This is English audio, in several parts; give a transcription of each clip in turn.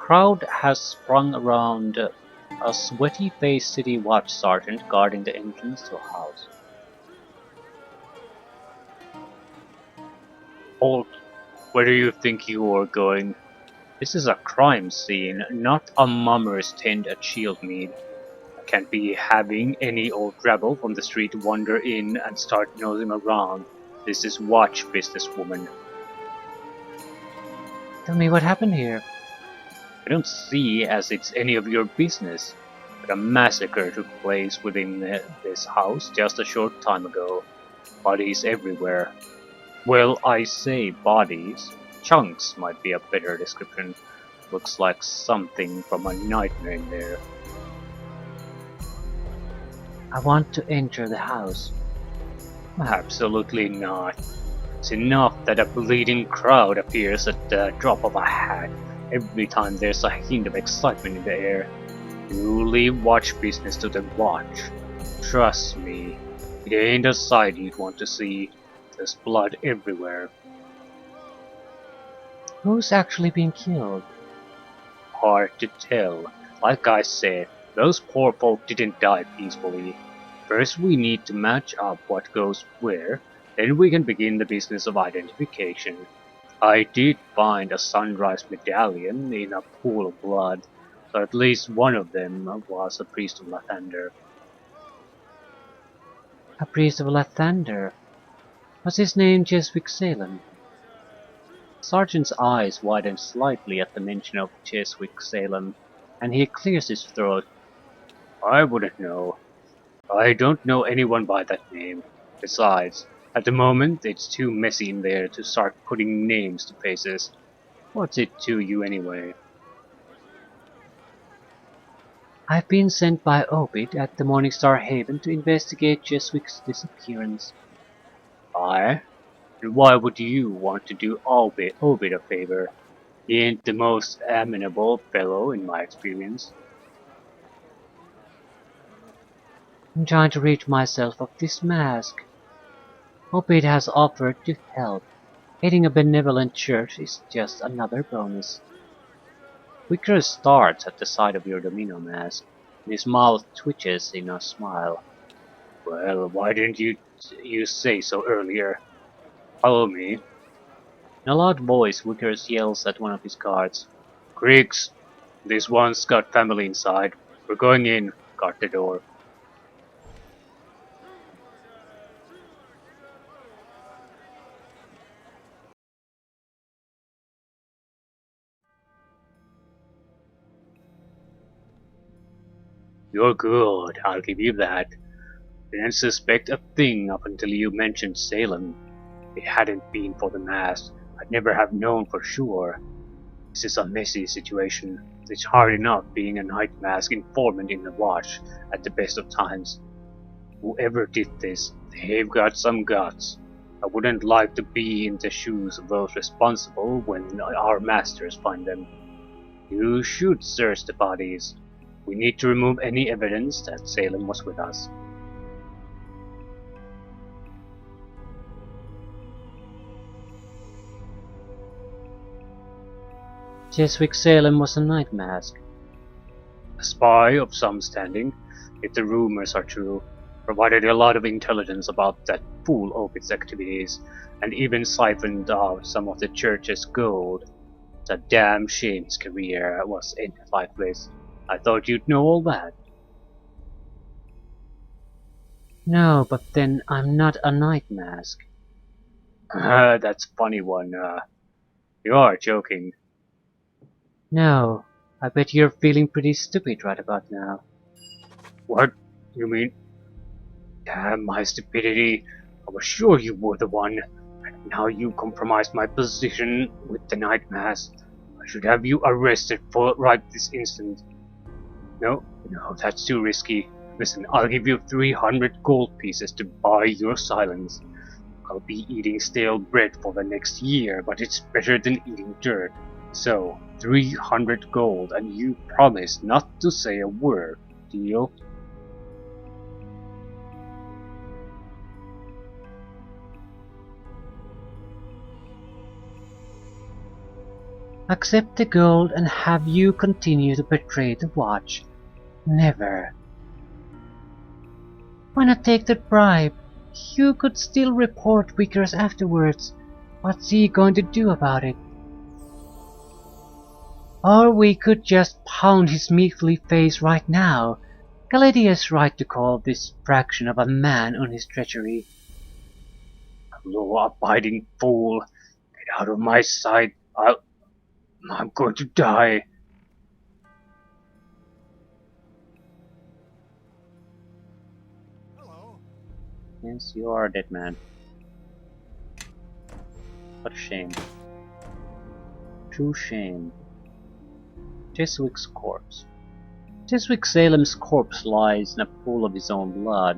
crowd has sprung around a sweaty-faced city watch sergeant guarding the entrance to a house. Halt! Where do you think you are going? This is a crime scene, not a mummer's tent at Shieldmead. I can't be having any old rabble from the street wander in and start nosing around. This is watch business, woman. Tell me what happened here. I don't see as it's any of your business, but a massacre took place within this house just a short time ago. Bodies everywhere. Well, I say bodies. Chunks might be a better description. Looks like something from a nightmare in there. I want to enter the house. Absolutely not. It's enough that a bleeding crowd appears at the drop of a hat every time there's a hint of excitement in the air. You leave watch business to the watch. Trust me, it ain't a sight you'd want to see. There's blood everywhere. Who's actually being killed? Hard to tell. Like I said, those poor folk didn't die peacefully. First we need to match up what goes where, then we can begin the business of identification. I did find a sunrise medallion in a pool of blood, so at least one of them was a priest of Lathander. A priest of Lathander. Was his name Jeswick Salem? Sergeant's eyes widen slightly at the mention of Cheswick Salem, and he clears his throat. I wouldn't know. I don't know anyone by that name. Besides, at the moment it's too messy in there to start putting names to faces. What's it to you anyway? I've been sent by Obid at the Morningstar Haven to investigate Jeswick's disappearance. Aye? And why would you want to do Obid a favor? He ain't the most amenable fellow in my experience. I'm trying to rid myself of this mask. Obid has offered to help. Aiding a benevolent church is just another bonus. Vicker starts at the sight of your domino mask, and his mouth twitches in a smile. Well, why didn't you say so earlier? Follow me. In a loud voice, Vickers yells at one of his guards. Griggs, this one's got family inside. We're going in. Guard the door. You're good, I'll give you that. Didn't suspect a thing up until you mentioned Salem. If it hadn't been for the mask, I'd never have known for sure. This is a messy situation. It's hard enough being a night mask informant in the watch at the best of times. Whoever did this, they've got some guts. I wouldn't like to be in the shoes of those responsible when our masters find them. You should search the bodies. We need to remove any evidence that Salem was with us. Jeswick Salem was a night mask. A spy of some standing, if the rumors are true, provided a lot of intelligence about that fool Ovid's activities, and even siphoned out some of the church's gold. It's a damn shame his career was ended like this. I thought you'd know all that. No, but then I'm not a night mask. That's a funny one. You are joking. No, I bet you're feeling pretty stupid right about now. What? You mean? Damn my stupidity. I was sure you were the one. And now you compromised my position with the night mass. I should have you arrested for right this instant. No, no, that's too risky. Listen, I'll give you 300 gold pieces to buy your silence. I'll be eating stale bread for the next year, but it's better than eating dirt. So, 300 gold, and you promise not to say a word. Deal? Accept the gold and have you continue to betray the watch? Never. Why not take the bribe? You could still report Vickers afterwards. What's he going to do about it? Or we could just pound his meekly face right now. Galadia's right to call this fraction of a man on his treachery. Law-abiding fool! Get out of my sight! I'm going to die! Yes, you are a dead man. What a shame. True shame. Jeswick's corpse. Jeswick Salem's corpse lies in a pool of his own blood.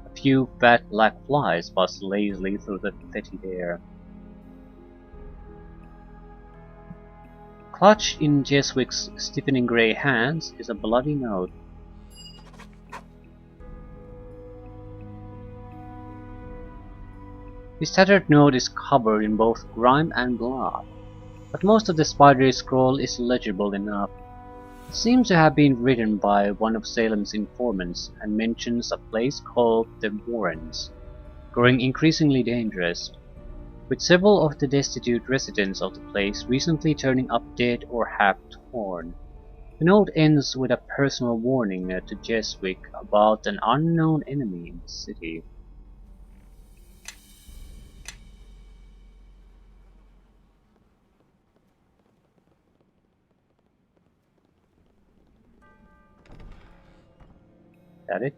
A few fat black flies buzz lazily through the fetid air. Clutched in Jeswick's stiffening grey hands is a bloody note. His tattered note is covered in both grime and blood, but most of the spidery scroll is legible enough. It seems to have been written by one of Salem's informants and mentions a place called the Warrens, growing increasingly dangerous, with several of the destitute residents of the place recently turning up dead or half torn. The note ends with a personal warning to Jeswick about an unknown enemy in the city. That it?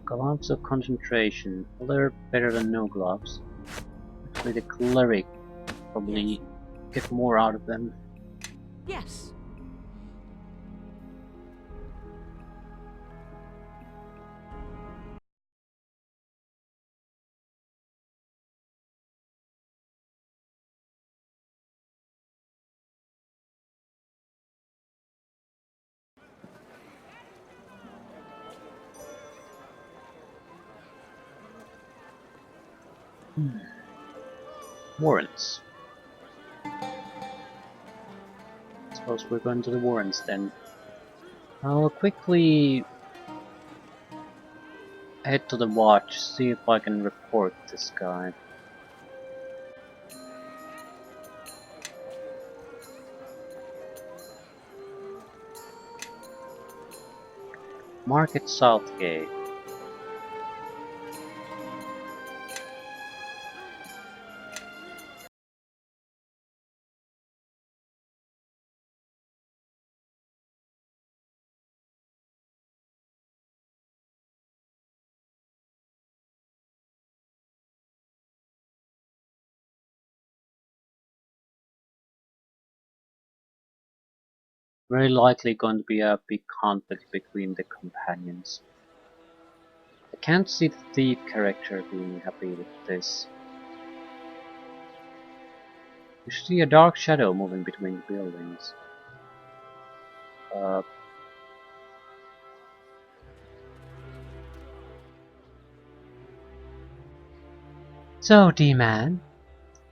Gloves of concentration. Well, they're better than no gloves. Actually, the cleric probably get more out of them. Yes. Warrants. Suppose we're going to the warrants then. I'll quickly head to the watch, see if I can report this guy. Market Southgate. Very likely going to be a big conflict between the companions. I can't see the thief character being happy with this. You see a dark shadow moving between the buildings. So, D-Man,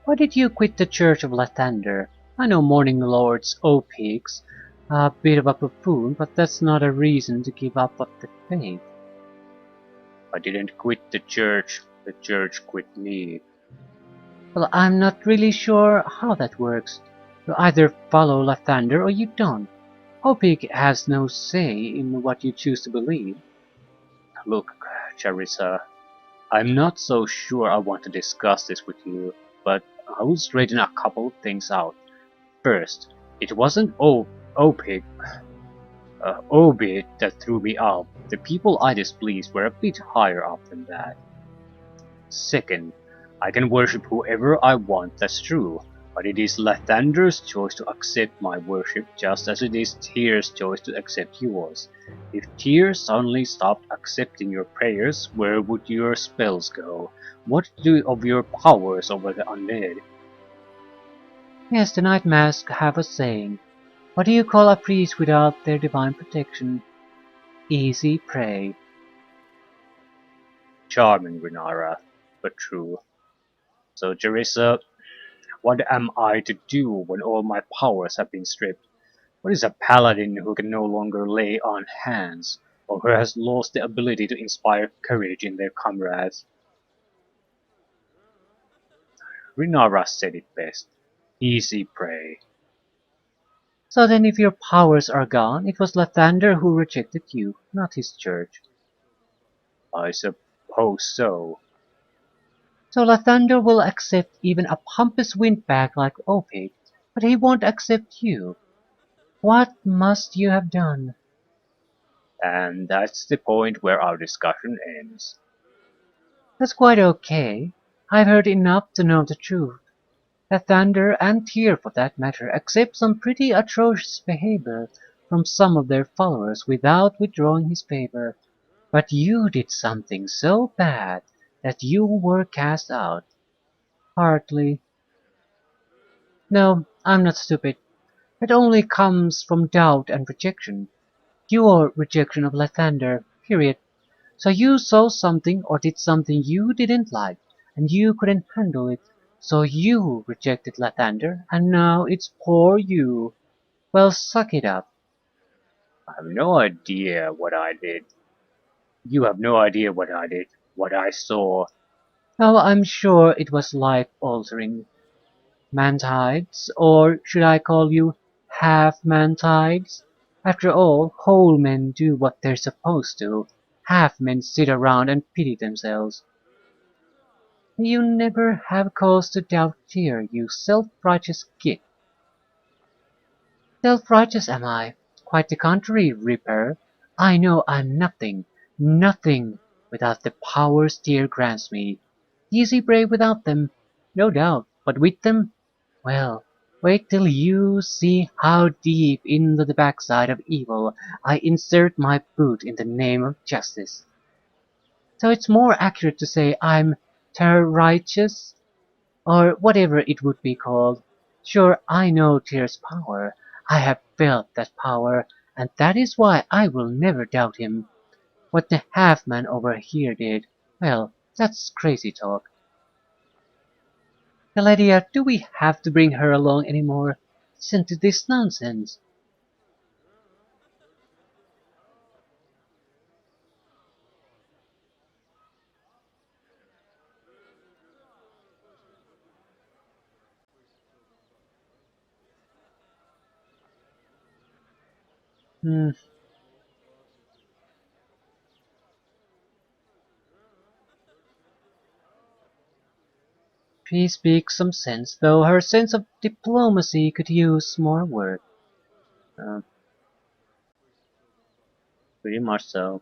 why did you quit the Church of Lathander? I know Morning Lord's Opig's a bit of a buffoon, but that's not a reason to give up of the faith. I didn't quit the church quit me. Well, I'm not really sure how that works. You either follow Lathander or you don't. Opig has no say in what you choose to believe. Look, Charissa, I'm not so sure I want to discuss this with you, but I will straighten a couple of things out. First, it wasn't Opig, Obid that threw me out. The people I displeased were a bit higher up than that. Second, I can worship whoever I want, that's true, but it is Lathander's choice to accept my worship just as it is Tyr's choice to accept yours. If Tyr suddenly stopped accepting your prayers, where would your spells go? What do you of your powers over the undead? Yes, the Night Mask have a saying. What do you call a priest without their divine protection? easy prey. Charming, Renara, but true. So, Jerissa, what am I to do when all my powers have been stripped? What is a paladin who can no longer lay on hands, or who has lost the ability to inspire courage in their comrades? Renara said it best. Easy prey. So then if your powers are gone, it was Lathander who rejected you, not his church. I suppose so. So Lathander will accept even a pompous windbag like Opik, but he won't accept you. What must you have done? And that's the point where our discussion ends. That's quite okay. I've heard enough to know the truth. Lathander, and Tyr for that matter, accept some pretty atrocious behavior from some of their followers without withdrawing his favor. But you did something so bad that you were cast out. Partly. No, I'm not stupid. It only comes from doubt and rejection. Your rejection of Lathander, period. So you saw something or did something you didn't like, and you couldn't handle it. So you rejected Lathander, and now it's poor you. Well, suck it up. I have no idea what I did. You have no idea what I did, what I saw. Oh, I'm sure it was life-altering. Mantides, or should I call you half-mantides? After all, whole men do what they're supposed to. Half men sit around and pity themselves. You never have cause to doubt fear, you self-righteous git. Self-righteous am I? Quite the contrary, Reaper. I know I'm nothing, nothing, without the powers Tyr grants me. Easy prey without them, no doubt, but with them, well, wait till you see how deep into the backside of evil I insert my boot in the name of justice. So it's more accurate to say I'm terror-righteous, or whatever it would be called. Sure, I know Tyr's power. I have felt that power, and that is why I will never doubt him. What the half-man over here did, well, that's crazy talk. Galadia, do we have to bring her along anymore? Listen to this nonsense. Hmm, she speaks some sense, though her sense of diplomacy could use more work. Uh, Pretty much so.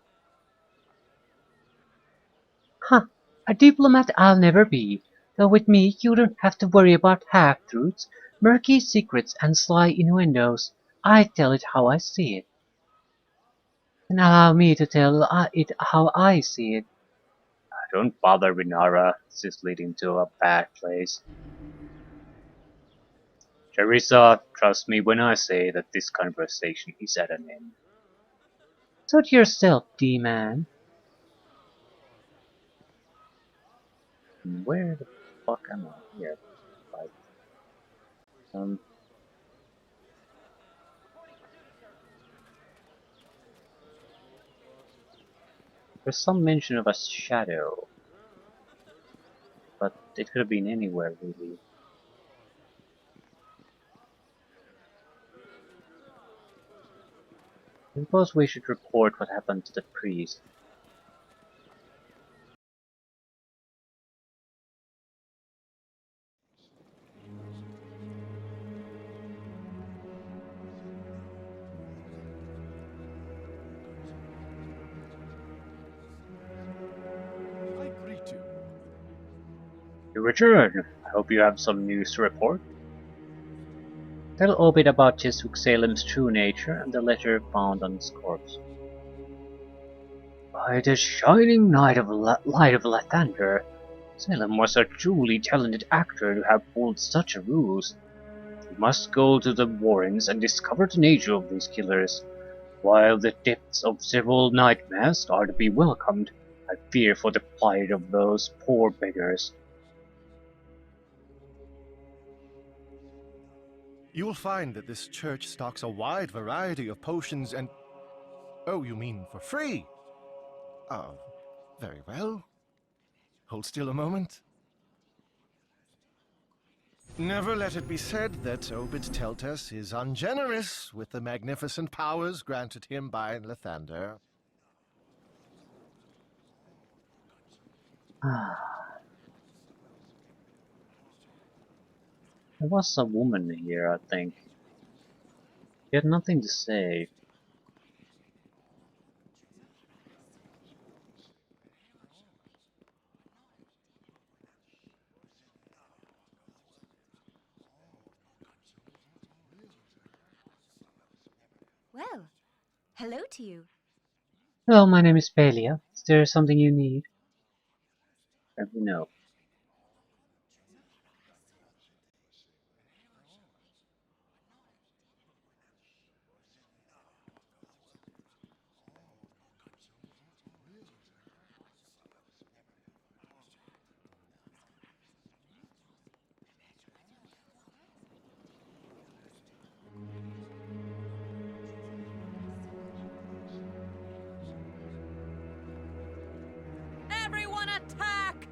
Huh, a diplomat I'll never be, though with me you don't have to worry about half-truths, murky secrets, and sly innuendos. I tell it how I see it. And allow me to tell it how I see it. Don't bother, Renara. This is leading to a bad place. Teresa, trust me when I say that this conversation is at an end. Suit yourself, D-man. Where the fuck am I? Here. Like, um, there's some mention of a shadow, but it could have been anywhere really. I suppose we should report what happened to the priest. I greet you. You return. I hope you have some news to report. Tell Obid about Jesuk Salem's true nature and the letter found on his corpse. By the shining light of Lathander, Salem was a truly talented actor to have pulled such a ruse. We must go to the Warrens and discover the nature of these killers. While the depths of several nightmares are to be welcomed, I fear for the plight of those poor beggars. You will find that this church stocks a wide variety of potions and... Oh, you mean for free? Oh, very well. Hold still a moment. Never let it be said that Obed Teltes is ungenerous with the magnificent powers granted him by Lathander. There was a woman here, I think. She had nothing to say. Well, hello to you. Hello, my name is Pelia. Is there something you need? Let me know. Everyone attack!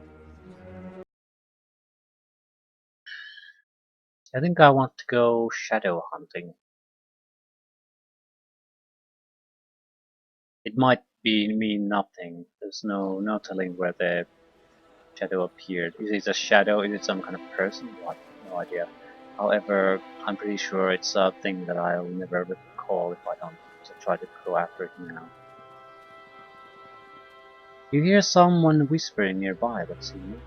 I think I want to go shadow hunting. It might mean nothing. There's no telling where the shadow appeared. Is it a shadow? Is it some kind of person? What? No idea. However, I'm pretty sure it's a thing that I'll never recall if I don't try to go after it now. You hear someone whispering nearby, but see nothing.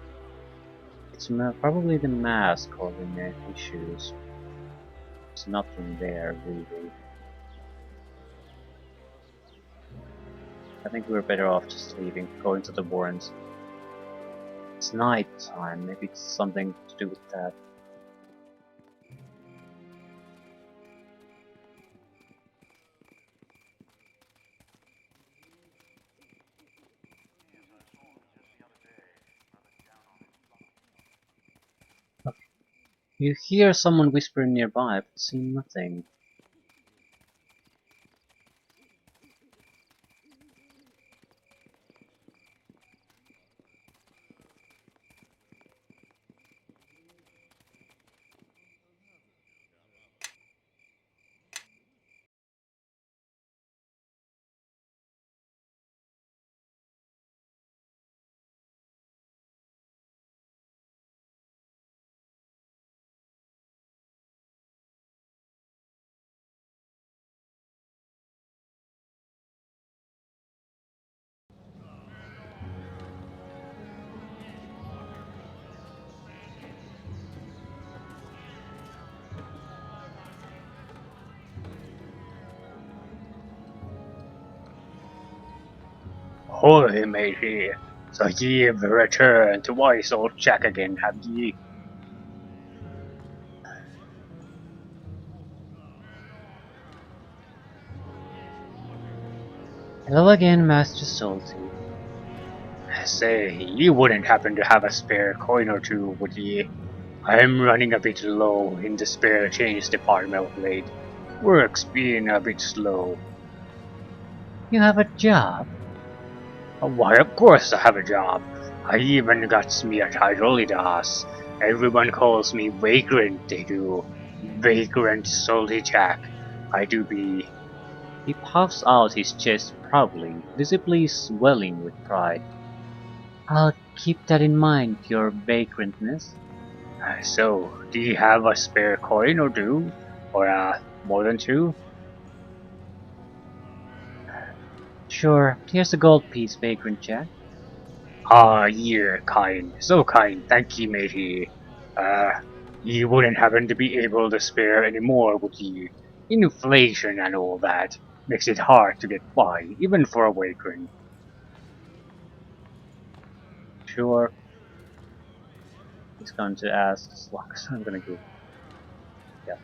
It's probably the mask causing issues. There's nothing there, really. I think we're better off just leaving, going to the Warrens. It's night time, maybe it's something to do with that. You hear someone whispering nearby, but see nothing. Holy matey, so ye've returned to wise old Jack again, have ye? Hello again, Master Salty. Say, ye wouldn't happen to have a spare coin or two, would ye? I'm running a bit low in the spare change department of late. Work's been a bit slow. You have a job? Why, of course I have a job. I even got me a title, it does. Everyone calls me Vagrant, they do. Vagrant Salty Jack. I do be. He puffs out his chest proudly, visibly swelling with pride. I'll keep that in mind, your vagrantness. So, do you have a spare coin or two? Or, more than two? Sure, here's a gold piece, vagrant Jack. Ah, you're kind. So kind, thank ye, matey. You wouldn't happen to be able to spare any more, would you? Inflation and all that makes it hard to get by, even for a vagrant. Sure. He's going to ask as long as I'm gonna give. Yeah.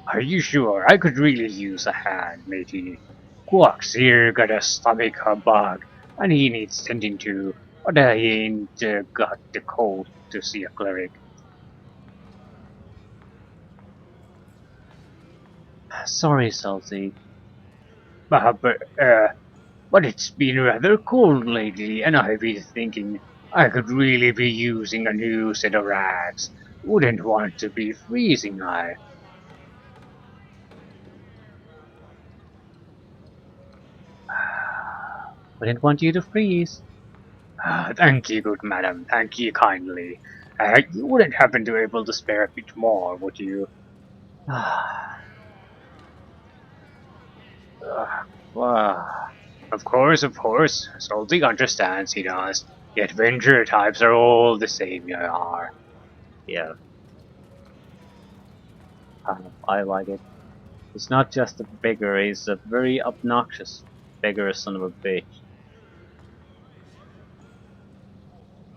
Are you sure? I could really use a hand, matey. Quark's here got a stomach bug, and he needs tending to, but he ain't got the cold to see a cleric. Sorry, Salty. But, but it's been rather cold lately, and I've been thinking I could really be using a new set of rags. Wouldn't want to be freezing, I. Wouldn't want you to freeze. Thank you, good madam. Thank you kindly. You wouldn't happen to be able to spare a bit more, would you? Wow. Of course. Salty understands, he does. The adventure types are all the same, you are. Yeah, I like it. He's not just a beggar, he's a very obnoxious beggar son of a bitch.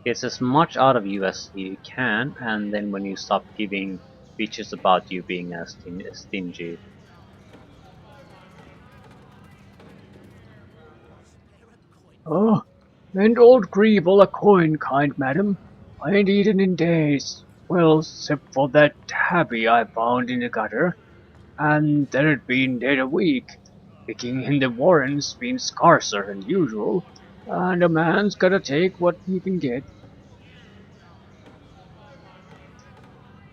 Gets as much out of you as he can, and then when you stop giving, bitches about you being as stingy. Oh, lend old Greeble a coin, kind madam. I ain't eaten in days. Well, except for that tabby I found in the gutter, and that had been dead a week. Picking in the warren's been scarcer than usual, and a man's gotta take what he can get.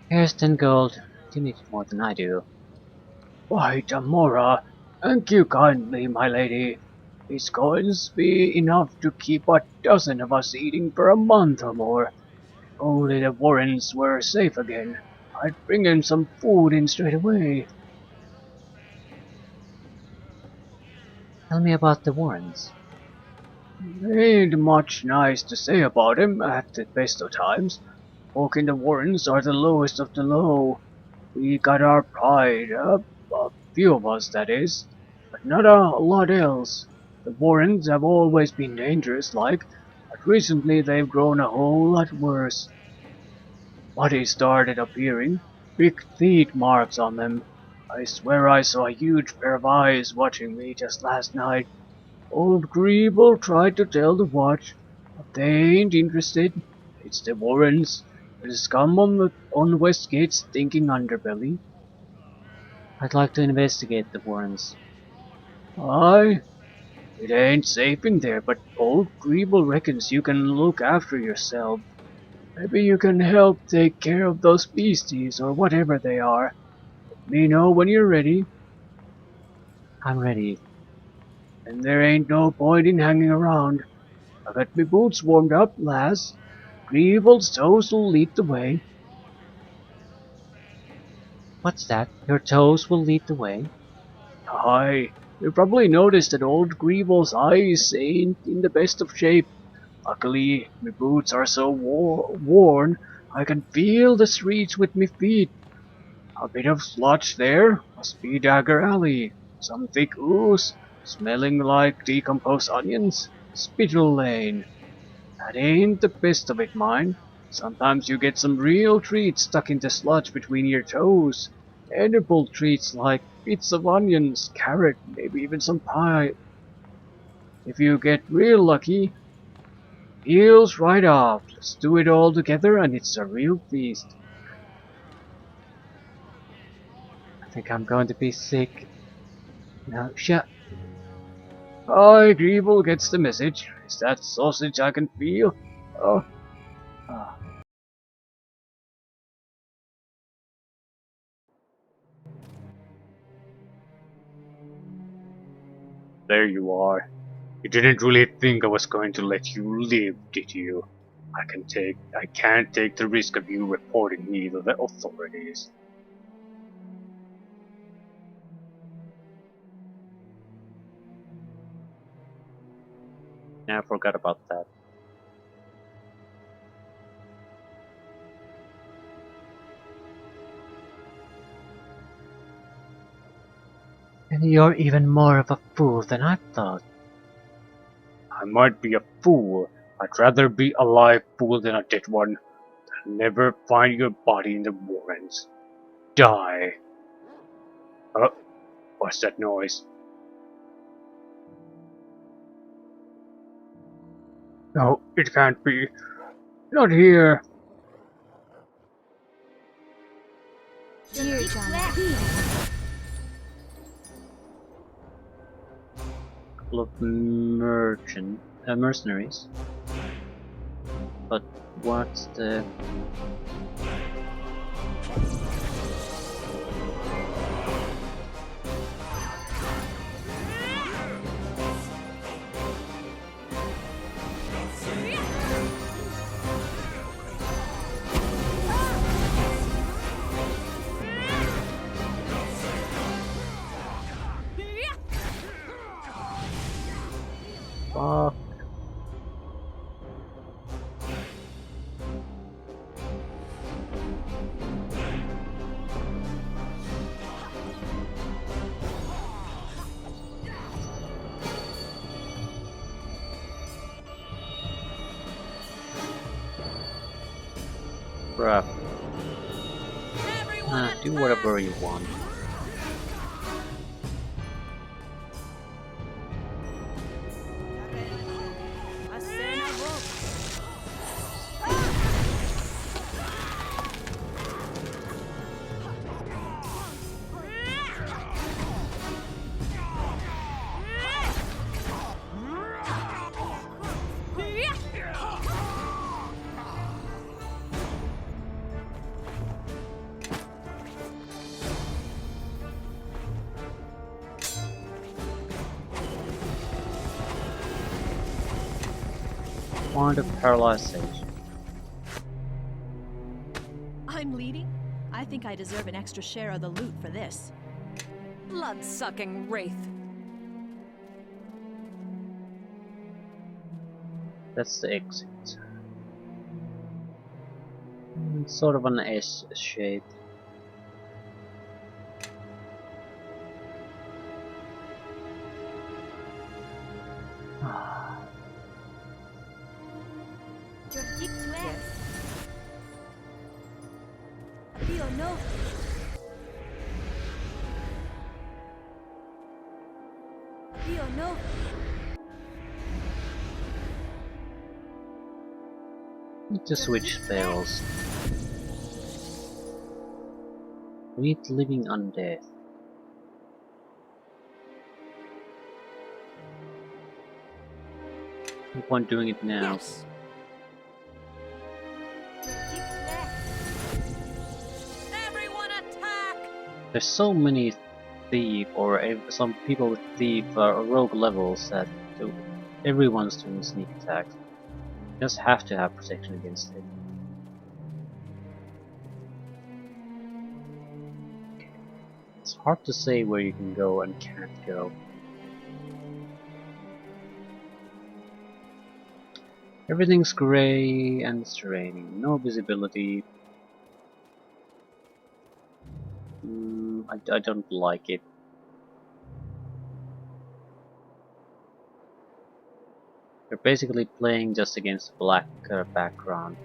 Here's 10 gold. You need it more than I do. Why, Tamora, thank you kindly, my lady. These coins be enough to keep a dozen of us eating for a month or more. If only the Warrens were safe again, I'd bring in some food in straight away. Tell me about the Warrens. Ain't much nice to say about 'em at the best of times. Folk in the Warrens are the lowest of the low. We got our pride up, a few of us, that is, but not a lot else. The Warrens have always been dangerous, like, but recently they've grown a whole lot worse. Bodies started appearing, big teeth marks on them. I swear I saw a huge pair of eyes watching me just last night. Old Greeble tried to tell the watch, but they ain't interested. It's the Warrens, the scum on Westgate's stinking underbelly. I'd like to investigate the Warrens. Aye, it ain't safe in there, but old Greeble reckons you can look after yourself. Maybe you can help take care of those beasties, or whatever they are. Let me know when you're ready, I'm ready. and there ain't no point in hanging around. I got me boots warmed up, lass. Greeble's toes'll lead the way. What's that? Your toes will lead the way? Aye, you probably noticed that old Greeble's eyes ain't in the best of shape. Luckily, my boots are so worn I can feel the streets with me feet. A bit of slotch there must be Dagger Alley. Some thick ooze, smelling like decomposed onions. Spittle Lane. That ain't the best of it, mind. Sometimes you get some real treats stuck in the sludge between your toes. Edible treats like bits of onions, carrot, maybe even some pie. If you get real lucky, peels right off. Let's do it all together and it's a real feast. I think I'm going to be sick. No, shut. Aye, Greeble gets the message. Is that sausage I can feel? Oh, ah. There you are. You didn't really think I was going to let you live, did you? I can't take the risk of you reporting me to the authorities. I forgot about that. And you're even more of a fool than I thought. I might be a fool. I'd rather be a live fool than a dead one. I'll never find your body in the Warrens. Die. Oh, what's that noise? It can't be. Not here. Dear John, Couple of mercenaries. But what's the... Fuck. Bruh. Do whatever you want. Point of paralyzation. I'm leading? I think I deserve an extra share of the loot for this. Blood-sucking wraith. That's the exit. It's sort of an S shape. yes. Appeal no. Appeal no. Need to switch spells. Meet living undead. No point doing it now. Yes. Everyone attack! There's so many thief or some people with thief or rogue levels that everyone's doing sneak attacks. You just have to have protection against it. It's hard to say where you can go and can't go. Everything's grey and it's raining. No visibility. I don't like it. You're basically playing just against a black background.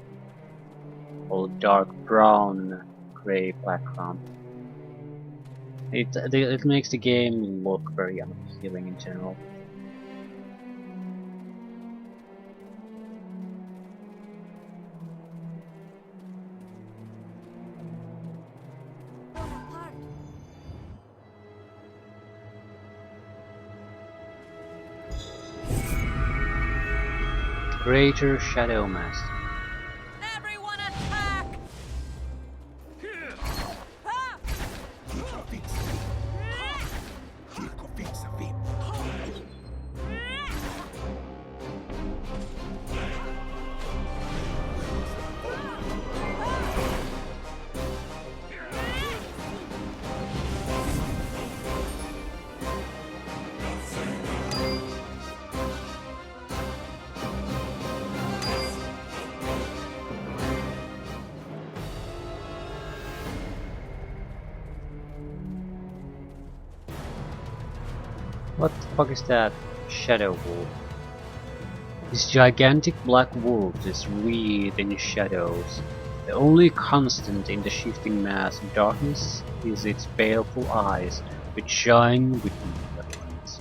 Or dark brown grey background. It makes the game look very unappealing in general. Greater Shadow Master. Everyone attack! Ah! What the fuck is that? Shadow Wolf. This gigantic black wolf is wreathed in shadows. The only constant in the shifting mass of darkness is its baleful eyes, which shine with malevolence.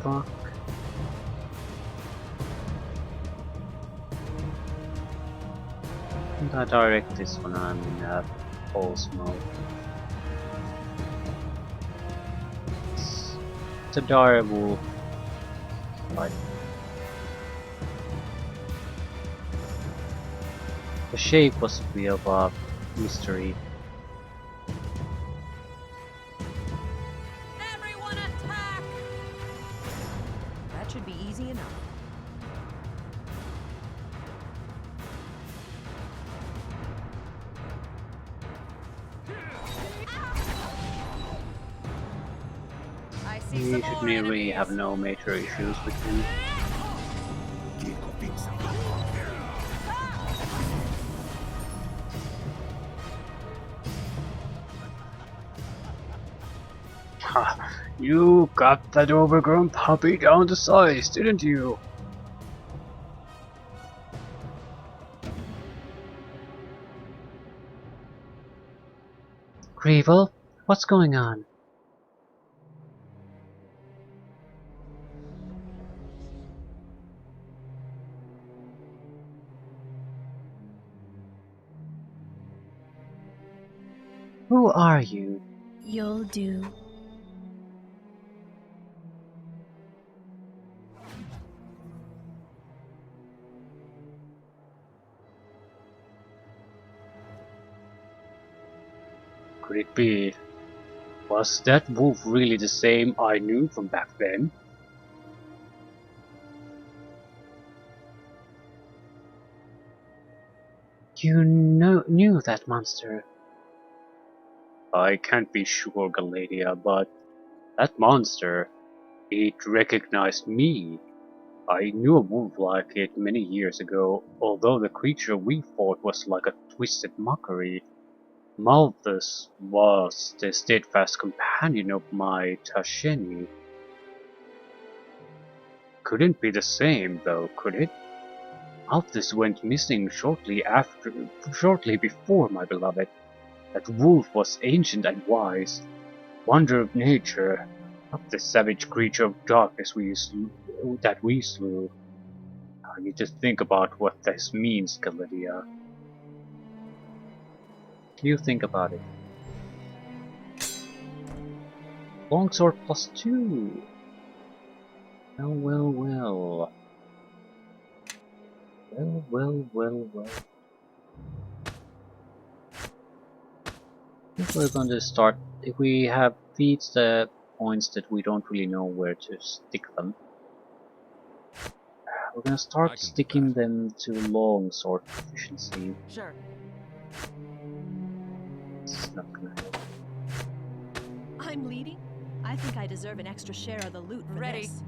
fuck? And I direct this when I'm in pulse mode. It's adorable. Like the shape was a bit of a mystery. Everyone attack! That should be easy enough. I see We some should more really enemies. have no major issues with him. Ha! You got that overgrown puppy down to size, didn't you? Grievel, what's going on? Who are you? You'll do. Could it be? Was that wolf really the same I knew from back then? You knew that monster. I can't be sure, Galadia, but that monster, it recognized me. I knew a wolf like it many years ago, although the creature we fought was like a twisted mockery. Malthus was the steadfast companion of my Tasheni. Couldn't be the same, though, could it? Malthus went missing shortly before my beloved. That wolf was ancient and wise, wonder of nature, not the savage creature of darkness that we slew. I need to think about what this means, Galadia. You think about it. Longsword +2. Well, well, well. Well, well, well, well. I think we're going to start. If we have feeds the points that we don't really know where to stick them, we're gonna I start can do sticking that. them to longsword proficiency. Sure. This is not gonna help. I'm leading? I think I deserve an extra share of the loot for Ready. this.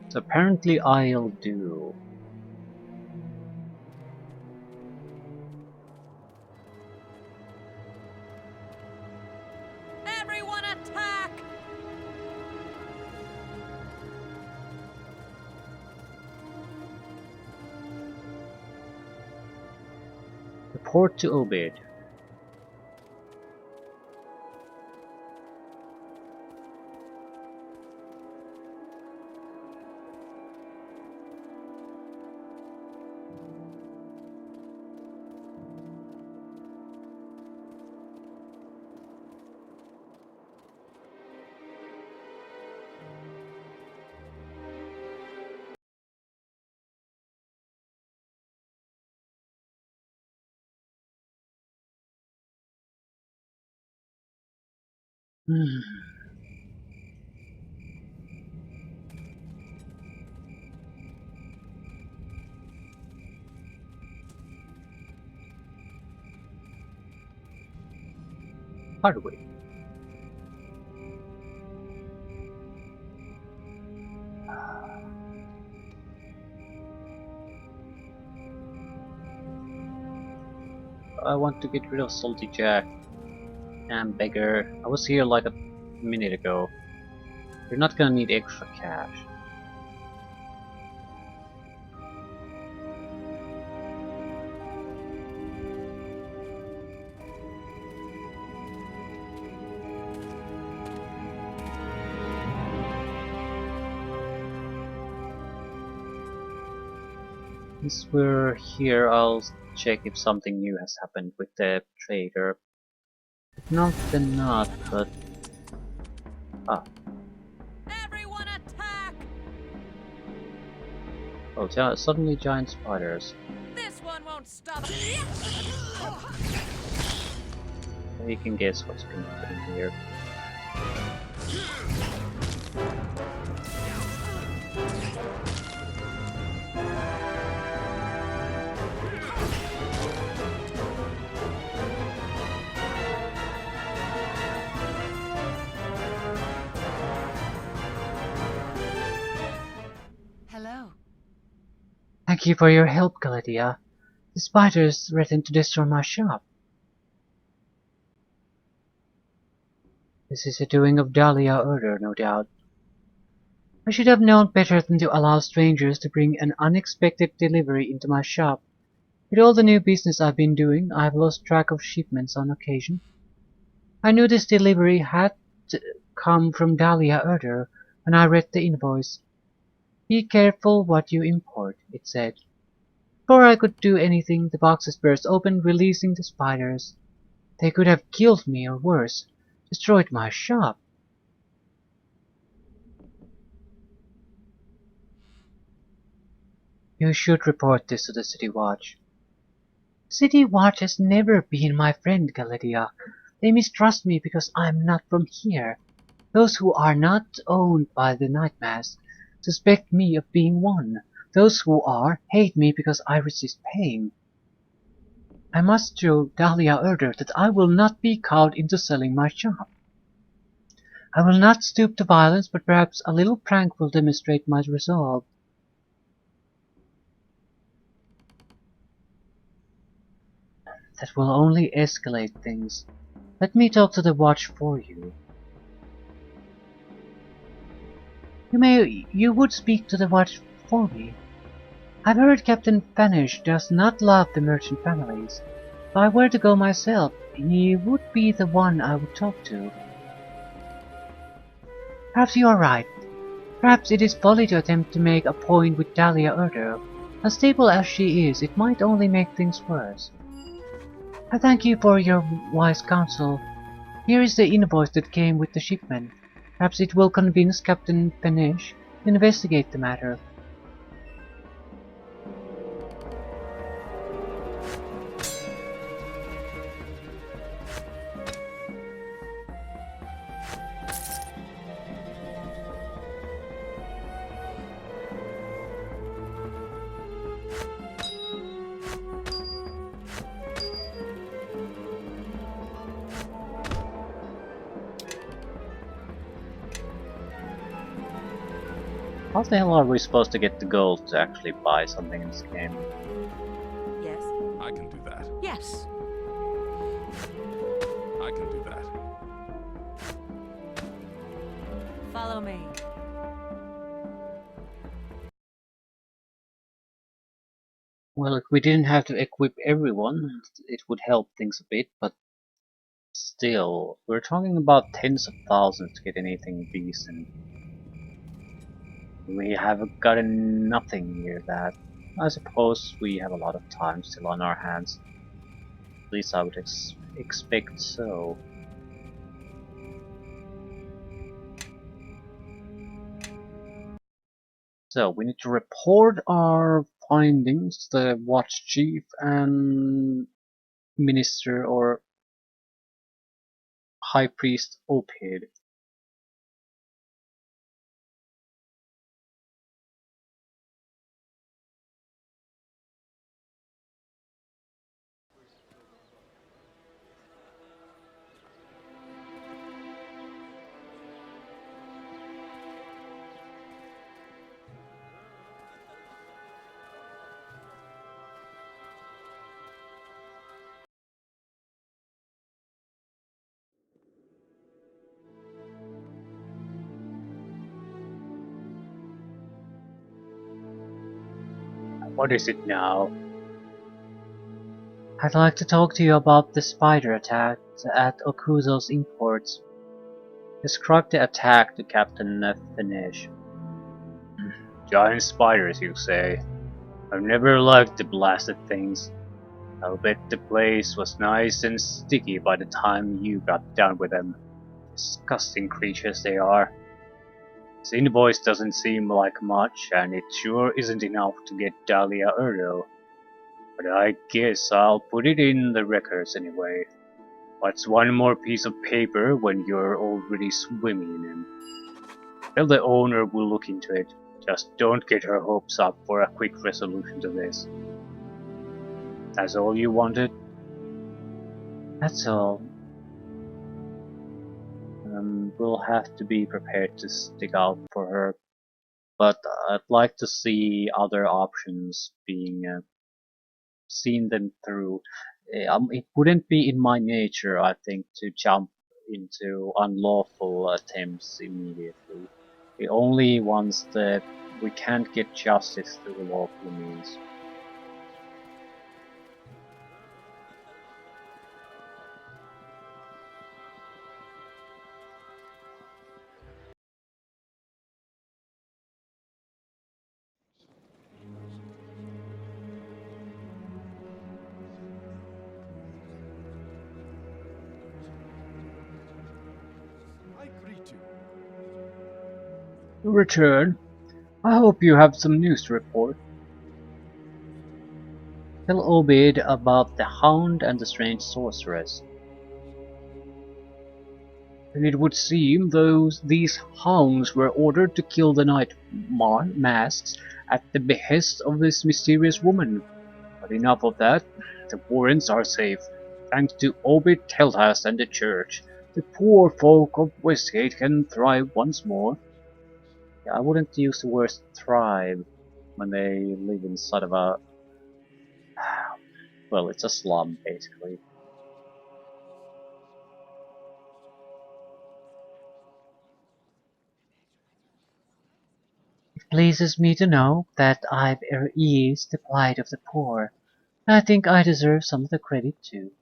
So apparently I'll do. Everyone attack! Report to Obed. Hardway. I want to get rid of Salty Jack. And Beggar. I was here like a minute ago. You're not gonna need extra cash. Since we're here, I'll check if something new has happened with the trader. If not, then not, but... Ah, Everyone attack! oh, suddenly giant spiders. This one won't stop. You can guess what's been happening here. Hello. Thank you for your help, Galatea. The spiders threatened to destroy my shop. This is the doing of Dahlia Erder, no doubt. I should have known better than to allow strangers to bring an unexpected delivery into my shop. With all the new business I've been doing, I've lost track of shipments on occasion. I knew this delivery had come from Dahlia Erder when I read the invoice. Be careful what you import, it said. Before I could do anything, the boxes burst open, releasing the spiders. They could have killed me, or worse, destroyed my shop. You should report this to the City Watch. City Watch has never been my friend, Galatea. They mistrust me because I'm not from here. Those who are not owned by the Night Mask suspect me of being one. Those who are hate me because I resist paying. I must show Dahlia Erder that I will not be cowed into selling my shop. I will not stoop to violence, but perhaps a little prank will demonstrate my resolve. That will only escalate things. Let me talk to the Watch for you. You would speak to the Watch for me. I've heard Captain Fanish does not love the merchant families. If I were to go myself, he would be the one I would talk to. Perhaps you are right. Perhaps it is folly to attempt to make a point with Dahlia Erder. Unstable as she is, it might only make things worse. I thank you for your wise counsel. Here is the invoice that came with the shipment. Perhaps it will convince Captain Fanish to investigate the matter. How the hell are we supposed to get the gold to actually buy something in this game? Yes. I can do that. Yes. I can do that. Follow me. Well, if we didn't have to equip everyone, it would help things a bit, but still, we're talking about tens of thousands to get anything decent. We have gotten nothing near that. I suppose we have a lot of time still on our hands. At least I would expect so. So, we need to report our findings to the Watch Chief and Minister or High Priest Opid. What is it now? I'd like to talk to you about the spider attack at Okuzo's imports. Describe the attack to Captain Finish. Giant spiders, you say? I've never liked the blasted things. I'll bet the place was nice and sticky by the time you got done with them. Disgusting creatures they are. This invoice doesn't seem like much, and it sure isn't enough to get Dahlia Erdo. But I guess I'll put it in the records anyway. What's one more piece of paper when you're already swimming in them? Tell the owner we'll look into it. Just don't get her hopes up for a quick resolution to this. That's all you wanted? That's all. We'll have to be prepared to stick out for her, but I'd like to see other options being seen them through. It wouldn't be in my nature, I think, to jump into unlawful attempts immediately. The only ones that we can't get justice through lawful means. I greet you. Return. I hope you have some news to report. Tell Obed about the Hound and the strange sorceress. And it would seem these hounds were ordered to kill the night masks at the behest of this mysterious woman. But enough of that. The warrens are safe, thanks to Obed Telhast and the church. The poor folk of Westgate can thrive once more. Yeah, I wouldn't use the word thrive when they live inside of a... well, it's a slum, basically. It pleases me to know that I've eased the plight of the poor. I think I deserve some of the credit too.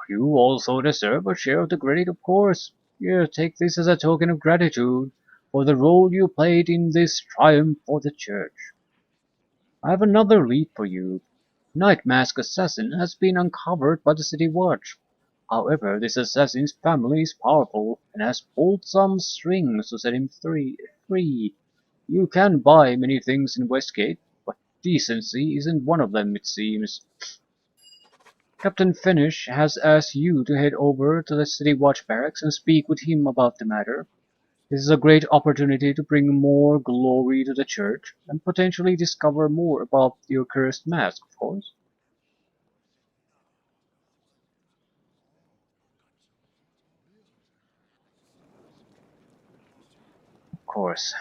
You also deserve a share of the credit, of course. Here, take this as a token of gratitude for the role you played in this triumph for the church. I have another lead for you. Night Mask Assassin has been uncovered by the City Watch. However, this assassin's family is powerful and has pulled some strings to set him free. You can buy many things in Westgate, but decency isn't one of them, it seems. Captain Finnish has asked you to head over to the City Watch barracks and speak with him about the matter. This is a great opportunity to bring more glory to the church and potentially discover more about the accursed mask, of course. Of course.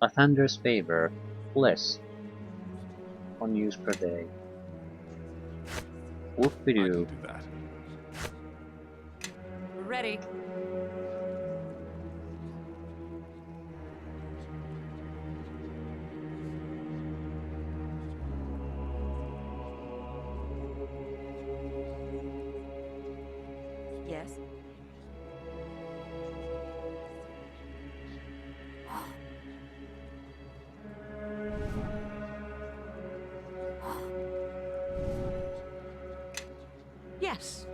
A thunder's favor, less, 1 use per day. I can Whoop-de-doo. do that. Ready. Yes. Yes.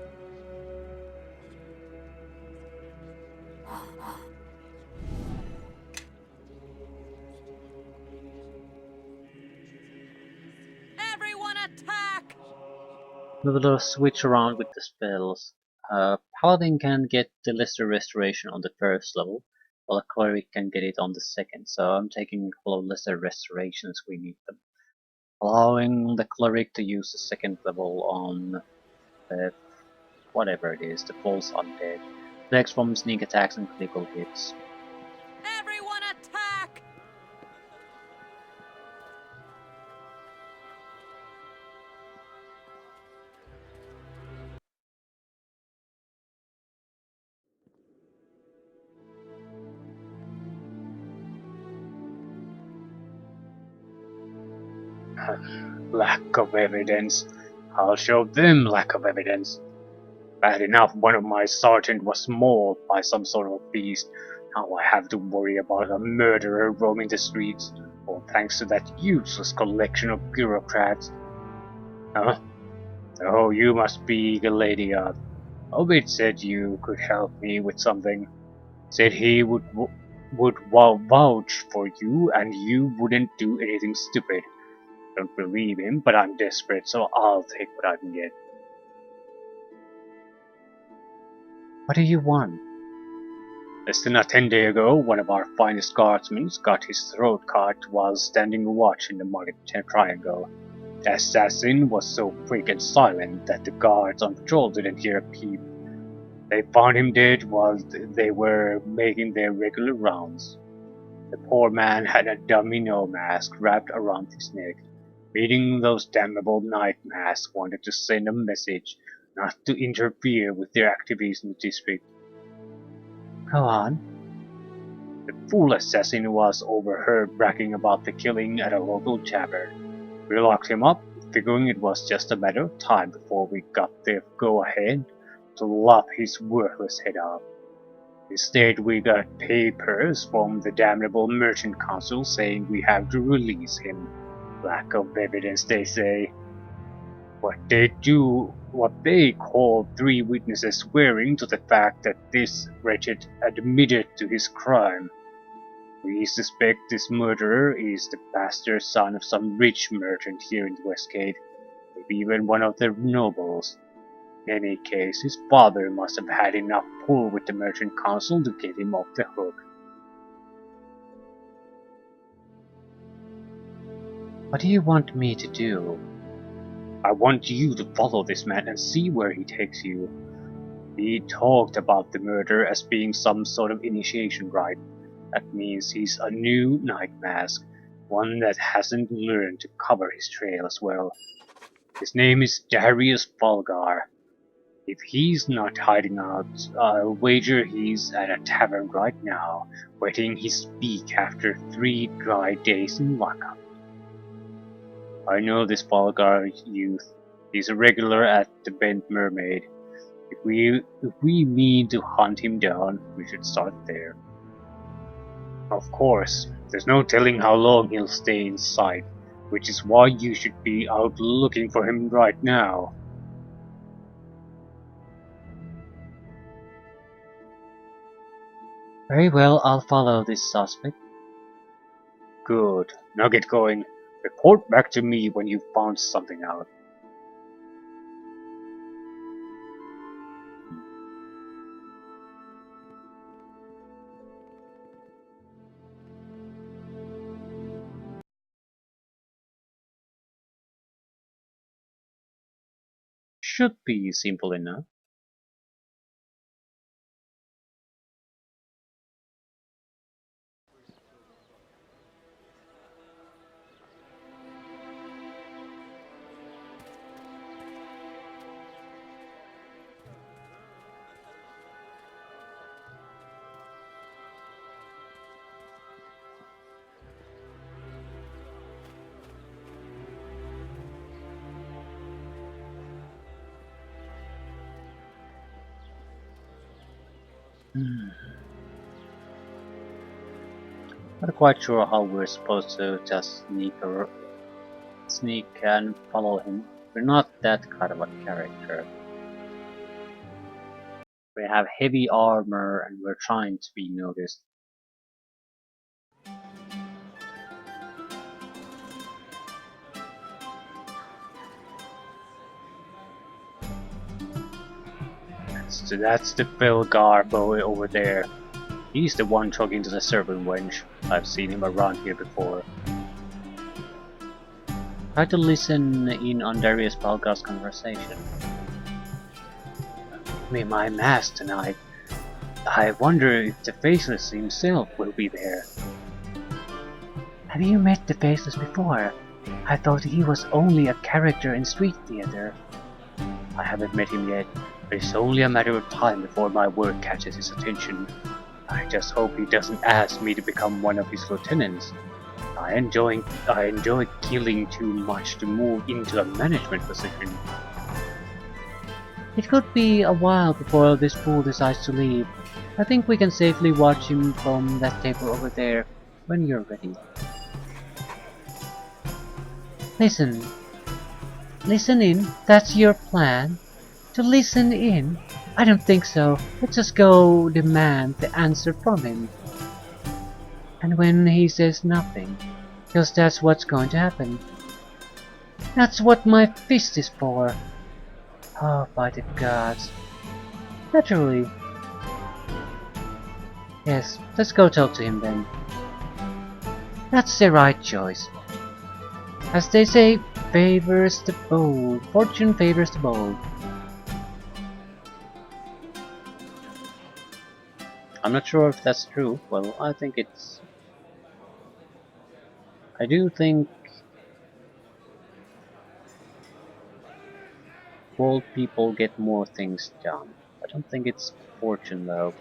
Everyone attack! With a little switch around with the spells. Paladin can get the Lesser Restoration on the first level, while a Cleric can get it on the second, so I'm taking a couple of Lesser Restorations we need them. Allowing the Cleric to use the second level on the whatever it is, the False Undead. Flex from sneak attacks and critical hits. Everyone attack! Lack of evidence. I'll show them lack of evidence. Bad enough one of my sergeant was mauled by some sort of beast. Now I have to worry about a murderer roaming the streets. All thanks to that useless collection of bureaucrats. Huh? Oh, you must be the lady Obed said you could help me with something. Said he would vouch for you and you wouldn't do anything stupid. Don't believe him, but I'm desperate, so I'll take what I can get. What do you want? Less than a 10-day ago, one of our finest guardsmen got his throat cut while standing watch in the market triangle. The assassin was so quick and silent that the guards on patrol didn't hear a peep. They found him dead while they were making their regular rounds. The poor man had a domino mask wrapped around his neck. Meeting those damnable night masks wanted to send a message not to interfere with their activities in the district. Go on. The fool assassin was overheard bragging about the killing at a local tavern. We locked him up, figuring it was just a matter of time before we got the go-ahead to lop his worthless head off. Instead, we got papers from the damnable merchant council saying we have to release him. Lack of evidence, they say. What they call 3 witnesses swearing to the fact that this wretched admitted to his crime. We suspect this murderer is the bastard son of some rich merchant here in Westgate, maybe even one of the nobles. In any case, his father must have had enough pull with the merchant council to get him off the hook. What do you want me to do? I want you to follow this man and see where he takes you. He talked about the murder as being some sort of initiation rite. That means he's a new night mask, one that hasn't learned to cover his trail as well. His name is Darius Bulgar. If he's not hiding out, I'll wager he's at a tavern right now, wetting his beak after 3 dry days in lockup. I know this Bulgar youth. He's a regular at the Bent Mermaid. If we mean to hunt him down, we should start there. Of course, there's no telling how long he'll stay in sight, which is why you should be out looking for him right now. Very well, I'll follow this suspect. Good. Now get going. Report back to me when you've found something out. Should be simple enough. Not quite sure how we're supposed to just sneak and follow him. We're not that kind of a character. We have heavy armor and we're trying to be noticed. So that's the Belgar boy over there. He's the one talking to the servant wench. I've seen him around here before. Try to listen in on Darius Balgar's conversation. Me my mask tonight. I wonder if the Faceless himself will be there. Have you met the Faceless before? I thought he was only a character in street theater. I haven't met him yet, but it's only a matter of time before my work catches his attention. I just hope he doesn't ask me to become one of his lieutenants. I enjoy killing too much to move into a management position. It could be a while before this fool decides to leave. I think we can safely watch him from that table over there when you're ready. Listen. Listen in? That's your plan? To listen in? I don't think so. Let's just go demand the answer from him. And when he says nothing, because that's what's going to happen. That's what my fist is for. Oh, by the gods. Naturally. Yes, let's go talk to him then. That's the right choice. As they say, favors the bold. Fortune favors the bold. I'm not sure if that's true. Well, I think it's... I do think bold people get more things done. I don't think it's fortune though.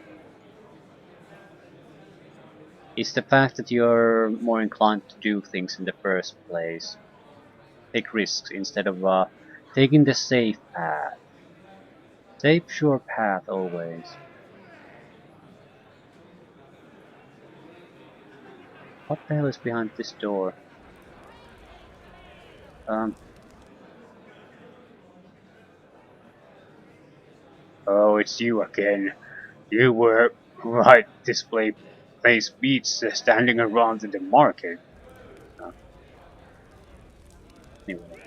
It's the fact that you're more inclined to do things in the first place. Take risks instead of taking the safe path. Safe, sure path always. What the hell is behind this door? Um, Oh, it's you again. You were right. This place beats standing around in the market. anyway.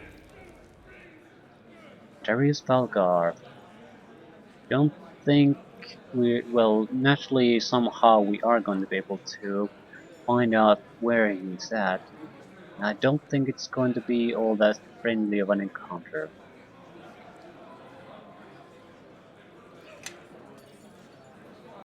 Darius Valgar. Don't think well, naturally, somehow we are going to be able to find out where he's at. I don't think it's going to be all that friendly of an encounter.